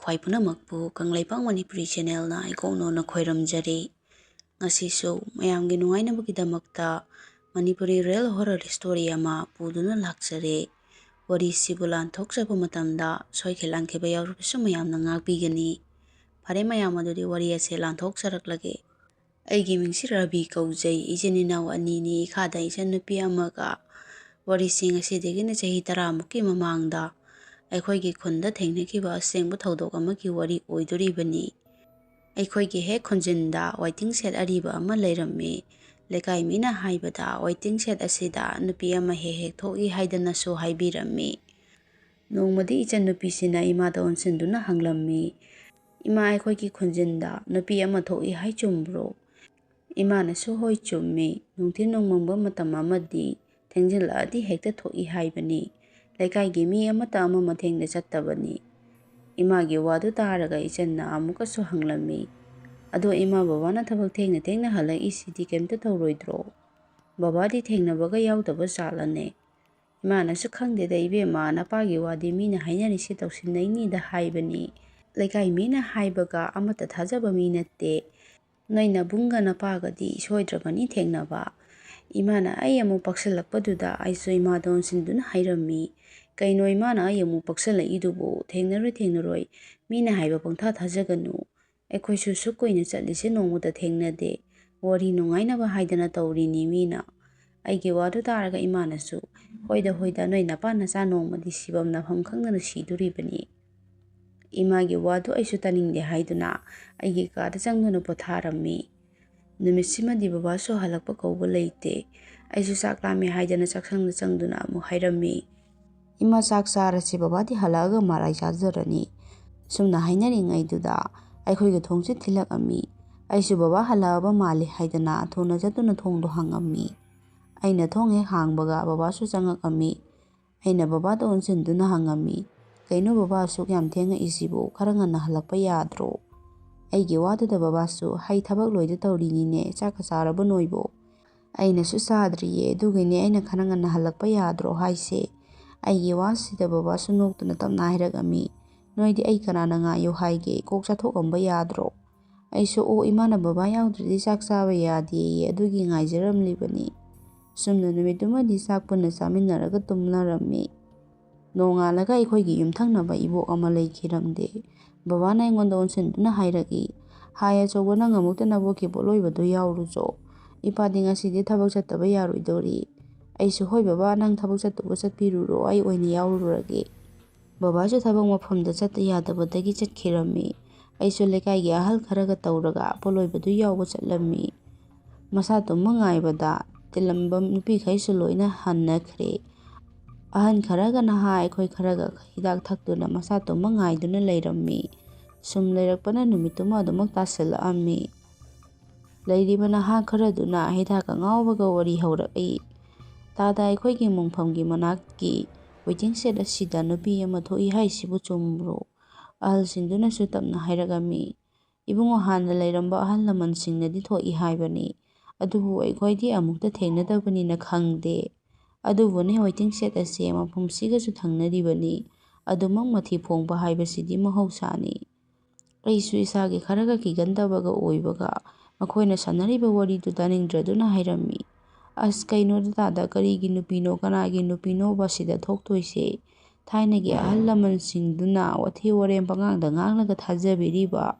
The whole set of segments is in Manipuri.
ꯈ꯭ꯋꯥꯏ ꯄꯨꯝꯅꯃꯛꯄꯨ ꯀꯪꯂꯩꯄꯥꯛ ꯃꯅꯤꯄꯨꯔꯤ ꯆꯦꯅꯦꯜꯅ ꯏꯀꯣꯛꯅꯣꯅ ꯈꯣꯏꯔꯝꯖꯔꯤ꯫ ꯉꯁꯤꯁꯨ ꯃꯌꯥꯝꯒꯤ ꯅꯨꯡꯉꯥꯏꯅꯕꯒꯤꯗꯃꯛꯇ ꯃꯅꯤꯄꯨꯔꯤ ꯔꯤꯑꯦꯜ ꯍꯣꯔꯔ ꯁ꯭ꯇꯣꯔꯤ ꯑꯃ ꯄꯨꯗꯨꯅ ꯂꯥꯛꯆꯔꯦ꯫ ꯋꯥꯔꯤꯁꯤꯕꯨ ꯂꯥꯟꯊꯣꯛꯆꯕ ꯃꯇꯝꯗ ꯁꯣꯏꯈꯤꯕ ꯂꯥꯟꯈꯤꯕ ꯌꯥꯎꯔꯕꯁꯨ ꯃꯌꯥꯝꯅ ꯉꯥꯛꯄꯤꯒꯅꯤ꯫ ꯐꯔꯦ ꯃꯌꯥꯝ ꯑꯗꯨꯗꯤ ꯋꯥꯔꯤ ꯑꯁꯤ ꯂꯥꯟꯊꯣꯛꯆꯔꯛꯂꯒꯦ꯫ ꯑꯩꯒꯤ ꯃꯤꯡꯁꯤ ꯔꯕꯤ ꯀꯧꯖꯩ, ꯏꯆꯤꯟ ꯏꯅꯥꯎ ꯑꯅꯤꯅꯤ, ꯏꯈꯥꯗ ꯏꯆꯟꯅꯨꯄꯤ ꯑꯃꯒ꯫ ꯋꯥꯔꯤꯁꯤ ꯉꯁꯤꯗꯒꯤꯅ ꯆꯍꯤ 10ꯃꯨꯛꯀꯤ ꯃꯃꯥꯡꯗ ꯑꯩꯈꯣꯏꯒꯤ ꯈꯨꯟꯗ ꯊꯦꯡꯅꯈꯤꯕ ꯑꯁꯦꯡꯕ ꯊꯧꯗꯣꯛ ꯑꯃꯒꯤ ꯋꯥꯔꯤ ꯑꯣꯏꯗꯣꯔꯤꯕꯅꯤ꯫ ꯑꯩꯈꯣꯏꯒꯤ ꯍꯦꯛ ꯈꯨꯟꯖꯤꯟꯗ ꯋꯦꯇꯤꯡ ꯁꯦꯠ ꯑꯔꯤꯕ ꯑꯃ ꯂꯩꯔꯝꯃꯤ꯫ ꯂꯩꯀꯥꯏ ꯃꯤꯅ ꯍꯥꯏꯕꯗ ꯋꯦꯇꯤꯡ ꯁꯦꯠ ꯑꯁꯤꯗ ꯅꯨꯄꯤ ꯑꯃ ꯍꯦꯛ ꯍꯦꯛ ꯊꯣꯛꯏ ꯍꯥꯏꯗꯅꯁꯨ ꯍꯥꯏꯕꯤꯔꯝꯃꯤ꯫ ꯅꯣꯡꯃꯗꯤ ꯏꯆꯟꯅꯨꯄꯤꯁꯤꯅ ꯏꯃꯥꯗ ꯑꯣꯟꯁꯤꯟꯗꯨꯅ ꯍꯪꯂꯝꯃꯤ, "ꯏꯃꯥ, ꯑꯩꯈꯣꯏꯒꯤ ꯈꯨꯟꯖꯤꯟꯗ ꯅꯨꯄꯤ ꯑꯃ ꯊꯣꯛꯏ ꯍꯥꯏ ꯆꯨꯝꯕ꯭ꯔꯣ?" ꯏꯃꯥꯅꯁꯨ "ꯍꯣꯏ ꯆꯨꯝꯃꯤ, ꯅꯨꯡꯊꯤꯜ ꯅꯣꯡꯃꯪꯕ ꯃꯇꯝ ꯑꯃꯗꯤ ꯊꯦꯡꯖꯤꯜꯂꯛꯑꯗꯤ ꯍꯦꯛꯇ ꯊꯣꯛꯏ ꯍꯥꯏꯕꯅꯤ꯫ ꯂꯩꯀꯥꯏꯒꯤ ꯃꯤ ꯑꯃꯠꯇ ꯑꯃ ꯃꯊꯦꯡꯅ ꯆꯠꯇꯕꯅꯤ." ꯏꯃꯥꯒꯤ ꯋꯥꯗꯨ ꯇꯥꯔꯒ ꯏꯆꯟꯅ ꯑꯃꯨꯛꯀꯁꯨ ꯍꯪꯂꯝꯃꯤ, "ꯑꯗꯣ ꯏꯃꯥ, ꯕꯕꯥꯅ ꯊꯕꯛ ꯊꯦꯡꯅ ꯊꯦꯡꯅ ꯍꯜꯂꯛꯏꯁꯤꯗꯤ ꯀꯩꯝꯇ ꯇꯧꯔꯣꯏꯗ꯭ꯔꯣ? ꯕꯕꯥꯗꯤ ꯊꯦꯡꯅꯕꯒ ꯌꯥꯎꯗꯕ ꯖꯥꯠꯂꯅꯦ?" ꯏꯃꯥꯅꯁꯨ "ꯈꯪꯗꯦꯗ ꯏꯕꯦꯝꯃ, ꯅꯄꯥꯒꯤ ꯋꯥꯗꯤ ꯃꯤꯅ ꯍꯥꯏꯅꯔꯤꯁꯤ ꯇꯧꯁꯤꯟꯅꯩꯅꯤꯗ ꯍꯥꯏꯕꯅꯤ꯫ ꯂꯩꯀꯥꯏ ꯃꯤꯅ ꯍꯥꯏꯕꯒ ꯑꯃꯠꯇ ꯊꯥꯖꯕ ꯃꯤ ꯅꯠꯇꯦ꯫ ꯅꯣꯏ ꯅꯕꯨꯡꯒ ꯅꯄꯥꯒꯗꯤ ꯁꯣꯏꯗ꯭ꯔꯕꯅꯤ ꯊꯦꯡꯅꯕ." ꯏꯃꯥꯅ ꯑꯩ ꯑꯃꯨꯛ ꯄꯛꯁꯜꯂꯛꯄꯗꯨꯗ ꯑꯩꯁꯨ ꯏꯃꯥꯗ ꯑꯣꯟꯁꯤꯟꯗꯨꯅ ꯍꯥꯏꯔꯝꯃꯤ, "ꯀꯩꯅꯣ ꯏꯃꯥꯅ ꯑꯩ ꯑꯃꯨꯛ ꯄꯛꯁꯜꯂꯛꯏꯗꯨꯕꯨ? ꯊꯦꯡꯅꯔꯣꯏ, ꯃꯤꯅ ꯍꯥꯏꯕ ꯄꯪꯊꯥ ꯊꯥꯖꯒꯅꯨ꯫ ꯑꯩꯈꯣꯏꯁꯨ ꯁꯨꯛ ꯀꯨꯏꯅ ꯆꯠꯂꯤꯁꯦ ꯅꯣꯡꯃꯇ ꯊꯦꯡꯅꯗꯦ꯫ ꯋꯥꯔꯤ ꯅꯨꯡꯉꯥꯏꯅꯕ ꯍꯥꯏꯗꯅ ꯇꯧꯔꯤꯅꯤ ꯃꯤꯅ." ꯑꯩꯒꯤ ꯋꯥꯗꯨ ꯇꯥꯔꯒ ꯏꯃꯥꯅꯁꯨ, "ꯍꯣꯏꯗ, ꯅꯣꯏ ꯅꯄꯥ ꯅꯆꯥ ꯅꯣꯡꯃꯗꯤ ꯁꯤꯐꯝ ꯅꯥꯐꯝ ꯈꯪꯗꯅ ꯁꯤꯗꯣꯔꯤꯕꯅꯤ." ꯏꯃꯥꯒꯤ ꯋꯥꯗꯨ ꯑꯩꯁꯨ ꯇꯥꯅꯤꯡꯗꯦ ꯍꯥꯏꯗꯨꯅ ꯑꯩꯒꯤ ꯀꯥꯗ ꯆꯪꯗꯨꯅ ꯄꯣꯊꯥꯔꯝꯃꯤ꯫ ꯅꯨꯃꯤꯠꯁꯤꯃꯗꯤ ꯕꯕꯥꯁꯨ ꯍꯜꯂꯛꯄ ꯀꯧꯕ ꯂꯩꯇꯦ꯫ ꯑꯩꯁꯨ ꯆꯥꯛ ꯂꯥꯝꯃꯦ ꯍꯥꯏꯗꯅ ꯆꯥꯛꯁꯪꯗ ꯆꯪꯗꯨꯅ ꯑꯃꯨꯛ ꯍꯥꯏꯔꯝꯃꯤ, "ꯏꯃꯥ, ꯆꯥꯛ ꯆꯥꯔꯁꯤ, ꯕꯕꯥꯗꯤ ꯍꯜꯂꯛꯑꯒ ꯃꯔꯥꯏ ꯆꯥꯖꯔꯅꯤ." ꯁꯨꯝꯅ ꯍꯥꯏꯅꯔꯤꯉꯩꯗꯨꯗ ꯑꯩꯈꯣꯏꯒꯤ ꯊꯣꯡꯁꯦ ꯊꯤꯜꯂꯛꯑꯝꯃꯤ꯫ ꯑꯩꯁꯨ ꯕꯕꯥ ꯍꯜꯂꯛꯑꯕ ꯃꯥꯜꯂꯤ ꯍꯥꯏꯗꯅ ꯊꯨꯅ ꯆꯠꯇꯨꯅ ꯊꯣꯡꯗꯣ ꯍꯥꯡꯉꯝꯃꯤ꯫ ꯑꯩꯅ ꯊꯣꯡ ꯍꯦꯛ ꯍꯥꯡꯕꯒ ꯕꯕꯥꯁꯨ ꯆꯪꯉꯛꯑꯝꯃꯤ꯫ ꯑꯩꯅ ꯕꯕꯥꯗ ꯑꯣꯟꯁꯤꯟꯗꯨꯅ ꯍꯪꯉꯝꯃꯤ, "ꯀꯩꯅꯣ ꯕꯕꯥ, ꯑꯁꯨꯛ ꯌꯥꯝ ꯊꯦꯡꯉꯛꯏꯁꯤꯕꯨ? ꯈꯔ ꯉꯟꯅ ꯍꯜꯂꯛꯄ ꯌꯥꯗ꯭ꯔꯣ?" ꯑꯩꯒꯤ ꯋꯥꯗꯨꯗ ꯕꯕꯥꯁꯨ, "ꯍꯩ, ꯊꯕꯛ ꯂꯣꯏꯗ ꯇꯧꯔꯤꯅꯤꯅꯦ, ꯆꯥꯛꯀ ꯆꯥꯔꯕ ꯅꯣꯏꯕꯣ?" ꯑꯩꯅꯁꯨ "ꯆꯥꯗ꯭ꯔꯤꯌꯦ, ꯑꯗꯨꯒꯤꯅꯦ ꯑꯩꯅ ꯈꯔ ꯉꯟꯅ ꯍꯜꯂꯛꯄ ꯌꯥꯗ꯭ꯔꯣ ꯍꯥꯏꯁꯦ." ꯑꯩꯒꯤ ꯋꯥꯁꯤꯗ ꯕꯕꯥꯁꯨ ꯅꯣꯛꯇꯨꯅ ꯇꯞꯅ ꯍꯥꯏꯔꯛꯑꯝꯃꯤ, "ꯅꯣꯏꯗꯤ ꯑꯩ ꯀꯅꯥꯅ ꯉꯥꯏꯌꯨ ꯍꯥꯏꯒꯦ? ꯀꯣꯛ ꯆꯥꯊꯣꯛꯑꯝꯕ ꯌꯥꯗ꯭ꯔꯣ?" ꯑꯩꯁꯨ "ꯑꯣ, ꯏꯃꯥꯅ ꯕꯕꯥ ꯌꯥꯎꯗ꯭ꯔꯗꯤ ꯆꯥꯛ ꯆꯥꯕ ꯌꯥꯗꯦꯌꯦ, ꯑꯗꯨꯒꯤ ꯉꯥꯏꯖꯔꯝꯂꯤꯕꯅꯤ." ꯁꯨꯝꯅ ꯅꯨꯃꯤꯠꯇꯨꯃꯗꯤ ꯆꯥꯛ ꯄꯨꯟꯅ ꯆꯥꯃꯤꯟꯅꯔꯒ ꯇꯨꯝꯅꯔꯝꯃꯤ꯫ ꯅꯣꯡꯉꯥꯜꯂꯒ ꯑꯩꯈꯣꯏꯒꯤ ꯌꯨꯝꯊꯪꯅꯕ ꯏꯕꯣꯛ ꯑꯃ ꯂꯩꯈꯤꯔꯝꯗꯦ꯫ ꯕꯕꯥꯅ ꯑꯩꯉꯣꯟꯗ ꯑꯣꯟꯁꯤꯟꯗꯨꯅ ꯍꯥꯏꯔꯛꯏ, "ꯍꯥꯏ ꯑꯆꯧꯕ, ꯅꯪ ꯑꯃꯨꯛꯇ ꯅꯕꯣꯛꯀꯤ ꯄꯣꯠꯂꯣꯏꯕꯗꯣ ꯌꯥꯎꯔꯨꯆꯣ. ꯏꯄꯥꯗꯤ ꯉꯁꯤꯗꯤ ꯊꯕꯛ ꯆꯠꯇꯕ ꯌꯥꯔꯣꯏꯗꯣꯔꯤ." ꯑꯩꯁꯨ "ꯍꯣꯏ ꯕꯕꯥ, ꯅꯪ ꯊꯕꯛ ꯆꯠꯇꯨꯕ ꯆꯠꯄꯤꯔꯨꯔꯣ, ꯑꯩ ꯑꯣꯏꯅ ꯌꯥꯎꯔꯨꯔꯒꯦ." ꯕꯕꯥꯁꯨ ꯊꯕꯛ ꯃꯐꯝꯗ ꯆꯠꯇ ꯌꯥꯗꯕꯗꯒꯤ ꯆꯠꯈꯤꯔꯝꯃꯤ꯫ ꯑꯩꯁꯨ ꯂꯩꯀꯥꯏꯒꯤ ꯑꯍꯜ ꯈꯔꯒ ꯇꯧꯔꯒ ꯄꯣꯠꯂꯣꯏꯕꯗꯨ ꯌꯥꯎꯕ ꯆꯠꯂꯝꯃꯤ꯫ ꯃꯁꯥ ꯇꯨꯝꯕ ꯉꯥꯏꯕꯗ ꯇꯤꯜꯂꯝꯕ ꯅꯨꯄꯤꯈꯩꯁꯨ ꯂꯣꯏꯅ ꯍꯟꯅꯈ꯭ꯔꯦ꯫ ꯑꯍꯟ ꯈꯔꯒ ꯅꯍꯥ ꯑꯩꯈꯣꯏ ꯈꯔꯒ ꯍꯤꯗꯥꯛ ꯊꯛꯇꯨꯅ ꯃꯁꯥ ꯇꯨꯝꯕ ꯉꯥꯏꯗꯨꯅ ꯂꯩꯔꯝꯃꯤ꯫ ꯁꯨꯝ ꯂꯩꯔꯛꯄꯅ ꯅꯨꯃꯤꯠꯇꯨꯃ ꯑꯗꯨꯃꯛ ꯇꯥꯁꯤꯜꯂꯛꯑꯝꯃꯤ꯫ ꯂꯩꯔꯤꯕ ꯅꯍꯥ ꯈꯔꯗꯨꯅ ꯍꯤꯗꯥꯛꯀ ꯉꯥꯎꯕꯒ ꯋꯥꯔꯤ ꯍꯧꯔꯛꯏ, "ꯇꯥꯗ, ꯑꯩꯈꯣꯏꯒꯤ ꯃꯣꯡꯐꯝꯒꯤ ꯃꯅꯥꯛꯀꯤ ꯋꯦꯇꯤꯡ ꯁꯦꯠ ꯑꯁꯤꯗ ꯅꯨꯄꯤ ꯑꯃ ꯊꯣꯛꯏ ꯍꯥꯏꯁꯤꯕꯨ ꯆꯨꯝꯕ꯭ꯔꯣ?" ꯑꯍꯜꯁꯤꯡꯗꯨꯅꯁꯨ ꯇꯞꯅ ꯍꯥꯏꯔꯛꯑꯝꯃꯤ, "ꯏꯕꯨꯡꯉꯣ, ꯍꯥꯟꯅ ꯂꯩꯔꯝꯕ ꯑꯍꯜ ꯂꯃꯟꯁꯤꯡꯅꯗꯤ ꯊꯣꯛꯏ ꯍꯥꯏꯕꯅꯤ, ꯑꯗꯨꯕꯨ ꯑꯩꯈꯣꯏꯗꯤ ꯑꯃꯨꯛꯇ ꯊꯦꯡꯅꯗꯕꯅꯤꯅ ꯈꯪꯗꯦ. ꯑꯗꯨꯕꯨꯅꯦ, ꯋꯦꯇꯤꯡ ꯁꯦꯠ ꯑꯁꯤ ꯃꯐꯝꯁꯤꯒꯁꯨ ꯊꯪꯅꯔꯤꯕꯅꯤ, ꯑꯗꯨꯃꯛ ꯃꯊꯤ ꯐꯣꯡꯕ ꯍꯥꯏꯕꯁꯤꯗꯤ ꯃꯍꯧꯁꯥꯅꯤ." ꯑꯩꯁꯨ ꯏꯁꯥꯒꯤ ꯈꯔꯒ ꯀꯤꯒꯟꯗꯕꯒ ꯑꯣꯏꯕꯒ ꯃꯈꯣꯏꯅ ꯁꯥꯟꯅꯔꯤꯕ ꯋꯥꯔꯤꯗꯨ ꯇꯥꯅꯤꯡꯗ꯭ꯔꯗꯨꯅ ꯍꯥꯏꯔꯝꯃꯤ, "ꯑꯁ, ꯀꯩꯅꯣꯗ ꯇꯥꯗ, ꯀꯔꯤꯒꯤ ꯅꯨꯄꯤꯅꯣ, ꯀꯅꯥꯒꯤ ꯅꯨꯄꯤꯅꯣꯕ ꯁꯤꯗ ꯊꯣꯛꯇꯣꯏꯁꯦ? ꯊꯥꯏꯅꯒꯤ ꯑꯍꯜ ꯂꯃꯟꯁꯤꯡꯗꯨꯅ ꯋꯥꯊꯤ ꯋꯥꯔꯦꯝ ꯄꯪꯉꯥꯡꯗ ꯉꯥꯡꯂꯒ ꯊꯥꯖꯕꯤꯔꯤꯕ."